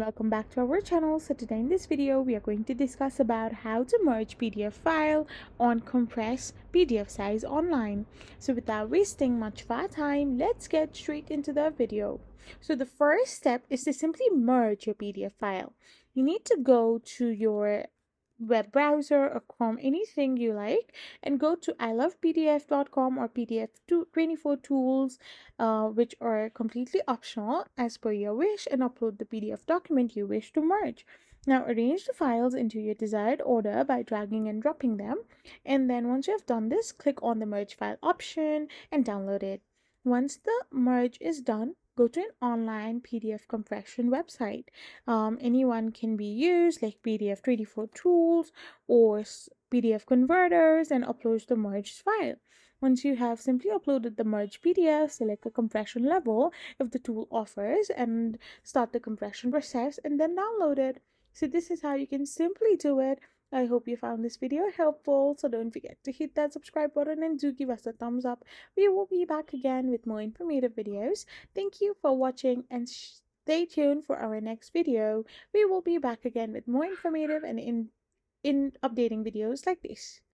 Welcome back to our channel. So today in this video we are going to discuss about how to merge PDF file on compressed PDF size online. So without wasting much of our time, let's get straight into the video. So the first step is to simply merge your PDF file. You need to go to your web browser or Chrome, anything you like, and go to ilovepdf.com or PDF24 tools, which are completely optional as per your wish, and upload the PDF document you wish to merge. Now arrange the files into your desired order by dragging and dropping them, and then once you have done this, click on the merge file option and download it. Once the merge is done, go to an online PDF compression website. Anyone can be used, like PDF24 tools or PDF converters, and upload the merged file. Once you have simply uploaded the merged PDF, select the compression level if the tool offers and start the compression process and then download it. So this is how you can simply do it. I hope you found this video helpful, so don't forget to hit that subscribe button and do give us a thumbs up. We will be back again with more informative videos. Thank you for watching and stay tuned for our next video. We will be back again with more informative and in updating videos like this.